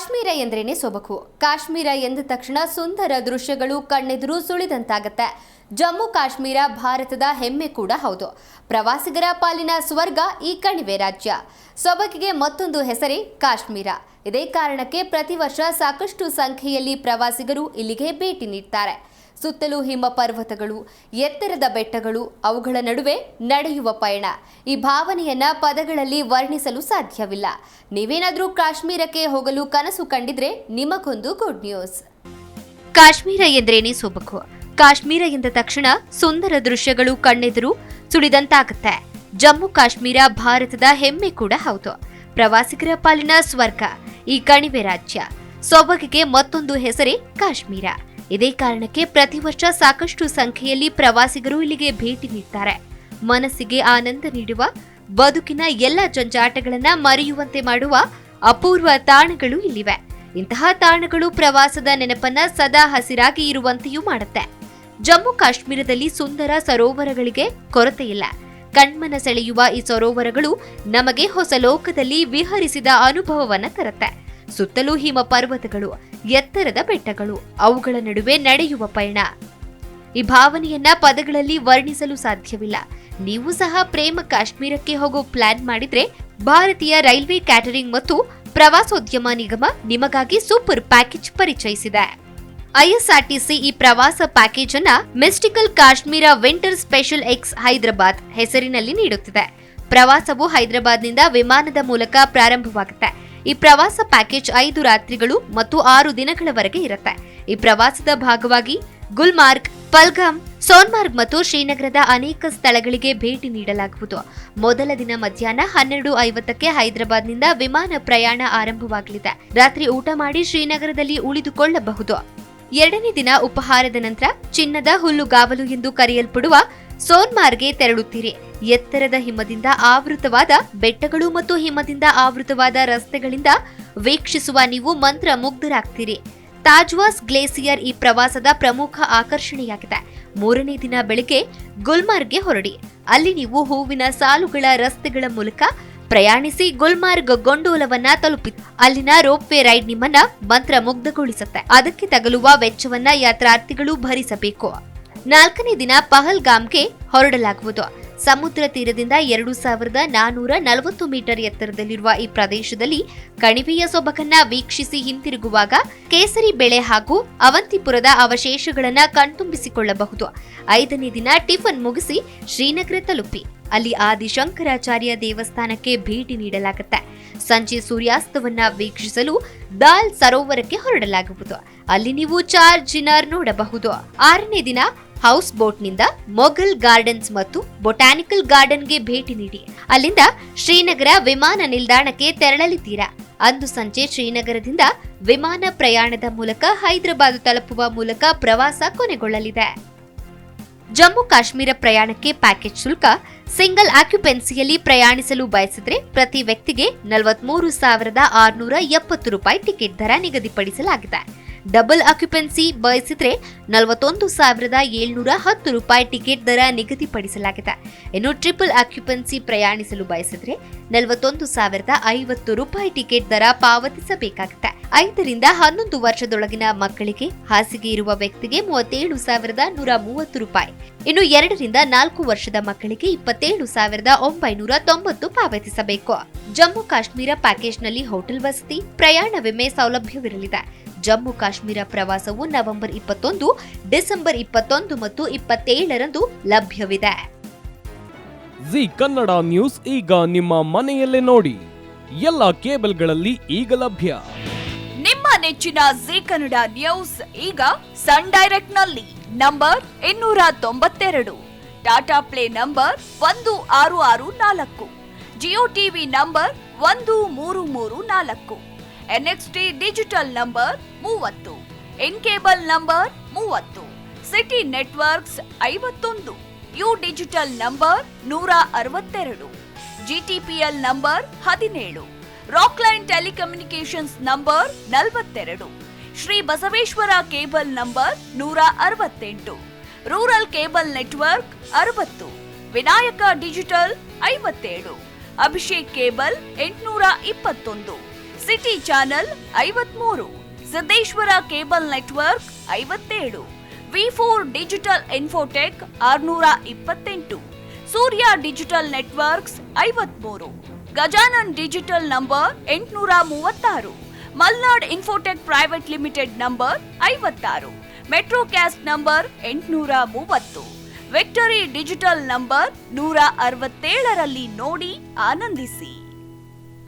ಕಾಶ್ಮೀರ ಎಂದ್ರೇನೆ ಸೊಬಗು. ಕಾಶ್ಮೀರ ಎಂದ ತಕ್ಷಣ ಸುಂದರ ದೃಶ್ಯಗಳು ಕಣ್ಣೆದುರು ಸುಳಿದಂತಾಗತ್ತೆ. ಜಮ್ಮು ಕಾಶ್ಮೀರ ಭಾರತದ ಹೆಮ್ಮೆ ಕೂಡ ಹೌದು. ಪ್ರವಾಸಿಗರ ಪಾಲಿನ ಸ್ವರ್ಗ ಈ ಕಣಿವೆ ರಾಜ್ಯ. ಸೊಬಗಿಗೆ ಮತ್ತೊಂದು ಹೆಸರೇ ಕಾಶ್ಮೀರ. ಇದೇ ಕಾರಣಕ್ಕೆ ಪ್ರತಿ ವರ್ಷ ಸಾಕಷ್ಟು ಸಂಖ್ಯೆಯಲ್ಲಿ ಪ್ರವಾಸಿಗರು ಇಲ್ಲಿಗೆ ಭೇಟಿ ನೀಡ್ತಾರೆ. ಸುತ್ತಲೂ ಹಿಮ ಪರ್ವತಗಳು, ಎತ್ತರದ ಬೆಟ್ಟಗಳು, ಅವುಗಳ ನಡುವೆ ನಡೆಯುವ ಪಯಣ. ಈ ಭಾವನೆಯನ್ನ ಪದಗಳಲ್ಲಿ ವರ್ಣಿಸಲು ಸಾಧ್ಯವಿಲ್ಲ. ನೀವೇನಾದ್ರೂ ಕಾಶ್ಮೀರಕ್ಕೆ ಹೋಗಲು ಕನಸು ಕಂಡಿದ್ರೆ ನಿಮಗೊಂದು ಗುಡ್ ನ್ಯೂಸ್. ಕಾಶ್ಮೀರ ಎಂದ್ರೇನೆ ಸೊಬಗು. ಕಾಶ್ಮೀರ ಎಂದ ತಕ್ಷಣ ಸುಂದರ ದೃಶ್ಯಗಳು ಕಣ್ಣೆದುರು ಸುಳಿದಂತಾಗುತ್ತೆ. ಜಮ್ಮು ಕಾಶ್ಮೀರ ಭಾರತದ ಹೆಮ್ಮೆ ಕೂಡ ಹೌದು. ಪ್ರವಾಸಿಗರ ಪಾಲಿನ ಸ್ವರ್ಗ ಈ ಕಣಿವೆ ರಾಜ್ಯ. ಸೊಬಗಿಗೆ ಮತ್ತೊಂದು ಹೆಸರೇ ಕಾಶ್ಮೀರ. ಇದೇ ಕಾರಣಕ್ಕೆ ಪ್ರತಿ ವರ್ಷ ಸಾಕಷ್ಟು ಸಂಖ್ಯೆಯಲ್ಲಿ ಪ್ರವಾಸಿಗರು ಇಲ್ಲಿಗೆ ಭೇಟಿ ನೀಡ್ತಾರೆ. ಮನಸ್ಸಿಗೆ ಆನಂದ ನೀಡುವ, ಬದುಕಿನ ಎಲ್ಲ ಜಂಜಾಟಗಳನ್ನ ಮರೆಯುವಂತೆ ಮಾಡುವ ಅಪೂರ್ವ ತಾಣಗಳು ಇಲ್ಲಿವೆ. ಇಂತಹ ತಾಣಗಳು ಪ್ರವಾಸದ ನೆನಪನ್ನ ಸದಾ ಹಸಿರಾಗಿ ಇರುವಂತೆಯೂ ಮಾಡುತ್ತೆ. ಜಮ್ಮು ಕಾಶ್ಮೀರದಲ್ಲಿ ಸುಂದರ ಸರೋವರಗಳಿಗೆ ಕೊರತೆ ಇಲ್ಲ. ಕಣ್ಮನ ಸೆಳೆಯುವ ಈ ಸರೋವರಗಳು ನಮಗೆ ಹೊಸ ಲೋಕದಲ್ಲಿ ವಿಹರಿಸಿದ ಅನುಭವವನ್ನ ತರುತ್ತೆ. ಸುತ್ತಲೂ ಹಿಮ ಪರ್ವತಗಳು, ಎತ್ತರದ ಬೆಟ್ಟಗಳು, ಅವುಗಳ ನಡುವೆ ನಡೆಯುವ ಪಯಣ. ಈ ಭಾವನೆಯನ್ನ ಪದಗಳಲ್ಲಿ ವರ್ಣಿಸಲು ಸಾಧ್ಯವಿಲ್ಲ. ನೀವು ಸಹ ಪ್ರೇಮ ಕಾಶ್ಮೀರಕ್ಕೆ ಹೋಗೋ ಪ್ಲಾನ್ ಮಾಡಿದ್ರೆ ಭಾರತೀಯ ರೈಲ್ವೆ ಕ್ಯಾಟರಿಂಗ್ ಮತ್ತು ಪ್ರವಾಸೋದ್ಯಮ ನಿಗಮ ನಿಮಗಾಗಿ ಸೂಪರ್ ಪ್ಯಾಕೇಜ್ ಪರಿಚಯಿಸಿದೆ. ಐಎಸ್ಆರ್ಟಿಸಿ ಈ ಪ್ರವಾಸ ಪ್ಯಾಕೇಜ್ ಅನ್ನ mystical Kashmir winter special X Hyderabad ಹೆಸರಿನಲ್ಲಿ ನೀಡುತ್ತಿದೆ. ಪ್ರವಾಸವು ಹೈದರಾಬಾದ್ನಿಂದ ವಿಮಾನದ ಮೂಲಕ ಪ್ರಾರಂಭವಾಗುತ್ತೆ. ಈ ಪ್ರವಾಸ ಪ್ಯಾಕೇಜ್ 5 ರಾತ್ರಿಗಳು ಮತ್ತು 6 ದಿನಗಳವರೆಗೆ ಇರುತ್ತೆ. ಈ ಪ್ರವಾಸದ ಭಾಗವಾಗಿ ಗುಲ್ಮಾರ್ಗ್, ಪಲ್ಗಾಮ್, ಸೋನ್ಮಾರ್ಗ್ ಮತ್ತು ಶ್ರೀನಗರದ ಅನೇಕ ಸ್ಥಳಗಳಿಗೆ ಭೇಟಿ ನೀಡಲಾಗುವುದು. ಮೊದಲ ದಿನ ಮಧ್ಯಾಹ್ನ 12:50ಕ್ಕೆ ಹೈದರಾಬಾದ್ನಿಂದ ವಿಮಾನ ಪ್ರಯಾಣ ಆರಂಭವಾಗಲಿದೆ. ರಾತ್ರಿ ಊಟ ಮಾಡಿ ಶ್ರೀನಗರದಲ್ಲಿ ಉಳಿದುಕೊಳ್ಳಬಹುದು. ಎರಡನೇ ದಿನ ಉಪಹಾರದ ನಂತರ ಚಿನ್ನದ ಹುಲ್ಲುಗಾವಲು ಎಂದು ಕರೆಯಲ್ಪಡುವ ಸೋನ್ಮಾರ್ಗ್ಗೆ ತೆರಳುತ್ತೀರಿ. ಎತ್ತರದ ಹಿಮದಿಂದ ಆವೃತವಾದ ಬೆಟ್ಟಗಳು ಮತ್ತು ಹಿಮದಿಂದ ಆವೃತವಾದ ರಸ್ತೆಗಳಿಂದ ವೀಕ್ಷಿಸುವ ನೀವು ಮಂತ್ರ ಮುಗ್ಧರಾಗ್ತೀರಿ. ತಾಜ್ವಾಸ್ ಗ್ಲೇಸಿಯರ್ ಈ ಪ್ರವಾಸದ ಪ್ರಮುಖ ಆಕರ್ಷಣೆಯಾಗಿದೆ. ಮೂರನೇ ದಿನ ಬೆಳಿಗ್ಗೆ ಗುಲ್ಮಾರ್ಗ್ಗೆ ಹೊರಡಿ. ಅಲ್ಲಿ ನೀವು ಹೂವಿನ ಸಾಲುಗಳ ರಸ್ತೆಗಳ ಮೂಲಕ ಪ್ರಯಾಣಿಸಿ ಗುಲ್ಮಾರ್ಗ್ ಗೊಂಡೋಲವನ್ನ ತಲುಪಿ ಅಲ್ಲಿನ ರೋಪ್ವೇ ರೈಡ್ ನಿಮ್ಮನ್ನ ಮಂತ್ರ ಮುಗ್ಧಗೊಳಿಸುತ್ತೆ. ಅದಕ್ಕೆ ತಗಲುವ ವೆಚ್ಚವನ್ನ ಯಾತ್ರಾರ್ಥಿಗಳು ಭರಿಸಬೇಕು. 4ನೇ ದಿನ ಪಹಲ್ಗಾಮ್ಗೆ ಹೊರಡಲಾಗುವುದು. ಸಮುದ್ರ ತೀರದಿಂದ 2440 ಮೀಟರ್ ಎತ್ತರದಲ್ಲಿರುವ ಈ ಪ್ರದೇಶದಲ್ಲಿ ಕಣಿವೆಯ ಸೊಬಗನ್ನ ವೀಕ್ಷಿಸಿ ಹಿಂತಿರುಗುವಾಗ ಕೇಸರಿ ಬೆಳೆ ಹಾಗೂ ಅವಂತಿಪುರದ ಅವಶೇಷಗಳನ್ನ ಕಣ್ತುಂಬಿಸಿಕೊಳ್ಳಬಹುದು. 5ನೇ ದಿನ ಟಿಫನ್ ಮುಗಿಸಿ ಶ್ರೀನಗರ ತಲುಪಿ ಅಲ್ಲಿ ಆದಿಶಂಕರಾಚಾರ್ಯ ದೇವಸ್ಥಾನಕ್ಕೆ ಭೇಟಿ ನೀಡಲಾಗುತ್ತೆ. ಸಂಜೆ ಸೂರ್ಯಾಸ್ತವನ್ನ ವೀಕ್ಷಿಸಲು ದಾಲ್ ಸರೋವರಕ್ಕೆ ಹೊರಡಲಾಗುವುದು. ಅಲ್ಲಿ ನೀವು ಚಾರ್ ಜಿನಾರ್ ನೋಡಬಹುದು. 6ನೇ ದಿನ ಹೌಸ್ ಬೋಟ್ನಿಂದ ಮೊಘಲ್ ಗಾರ್ಡನ್ಸ್ ಮತ್ತು ಬೊಟಾನಿಕಲ್ ಗಾರ್ಡನ್ಗೆ ಭೇಟಿ ನೀಡಿ ಅಲ್ಲಿಂದ ಶ್ರೀನಗರ ವಿಮಾನ ನಿಲ್ದಾಣಕ್ಕೆ ತೆರಳಲಿದ್ದೀರಾ. ಅಂದು ಸಂಜೆ ಶ್ರೀನಗರದಿಂದ ವಿಮಾನ ಪ್ರಯಾಣದ ಮೂಲಕ ಹೈದರಾಬಾದ್ ತಲುಪುವ ಮೂಲಕ ಪ್ರವಾಸ ಕೊನೆಗೊಳ್ಳಲಿದೆ. ಜಮ್ಮು ಕಾಶ್ಮೀರ ಪ್ರಯಾಣಕ್ಕೆ ಪ್ಯಾಕೇಜ್ ಶುಲ್ಕ ಸಿಂಗಲ್ ಆಕ್ಯುಪೆನ್ಸಿಯಲ್ಲಿ ಪ್ರಯಾಣಿಸಲು ಬಯಸಿದ್ರೆ ಪ್ರತಿ ವ್ಯಕ್ತಿಗೆ 43,670 ರೂಪಾಯಿ ಟಿಕೆಟ್ ದರ ನಿಗದಿಪಡಿಸಲಾಗಿದೆ. ಡಬಲ್ ಆಕ್ಯುಪೆನ್ಸಿ ಬಯಸಿದ್ರೆ 41,710 ರೂಪಾಯಿ ಟಿಕೆಟ್ ದರ ನಿಗದಿಪಡಿಸಲಾಗಿದೆ. ಇನ್ನು ಟ್ರಿಪಲ್ ಆಕ್ಯುಪೆನ್ಸಿ ಪ್ರಯಾಣಿಸಲು ಬಯಸಿದ್ರೆ 41,050 ರೂಪಾಯಿ ಟಿಕೆಟ್ ದರ ಪಾವತಿಸಬೇಕಾಗುತ್ತೆ. 5 ರಿಂದ 11 ವರ್ಷದೊಳಗಿನ ಮಕ್ಕಳಿಗೆ ಹಾಸಿಗೆ ಇರುವ ವ್ಯಕ್ತಿಗೆ 37,130 ರೂಪಾಯಿ. ಇನ್ನು 2 ರಿಂದ 4 ವರ್ಷದ ಮಕ್ಕಳಿಗೆ 27,990 ಪಾವತಿಸಬೇಕು. ಜಮ್ಮು ಕಾಶ್ಮೀರ ಪ್ಯಾಕೇಜ್ನಲ್ಲಿ ಹೋಟೆಲ್ ವಸತಿ, ಪ್ರಯಾಣ ವಿಮೆ ಸೌಲಭ್ಯವಿರಲಿದೆ. ಜಮ್ಮು ಕಾಶ್ಮೀರ ಪ್ರವಾಸವು ನವೆಂಬರ್ 21, ಡಿಸೆಂಬರ್ 21 ಮತ್ತು 27ರಂದು ಲಭ್ಯವಿದೆ. ಜಿ ಕನ್ನಡ ನ್ಯೂಸ್ ಈಗ ನಿಮ್ಮ ಮನೆಯಲ್ಲೇ ನೋಡಿ. ಎಲ್ಲ ಕೇಬಲ್ಗಳಲ್ಲಿ ಈಗ ಲಭ್ಯ. ನಿಮ್ಮ ನೆಚ್ಚಿನ ಜಿ ಕನ್ನಡ ನ್ಯೂಸ್ ಈಗ ಸನ್ ಡೈರೆಕ್ಟ್ ನಲ್ಲಿ number 292, Tata play number 1664, Jio TV number 1334, NXT digital number 30, in cable number 30, city networks 51, U digital number 162, GTPL number 17, Rockline telecommunications number 42, Shri Basaveshwara cable number 168, rural cable network 60, Vinayaka digital 57, Abhishek cable 821, city channel 53, Siddeshwara cable network 57, V4 digital Infotech 628, Surya digital networks 53, Gajanan digital number 836, Malnad infotech private limited number 56, Metrocast number 830, victory digital number 167ರಲ್ಲಿ ನೋಡಿ ಆನಂದಿಸಿ.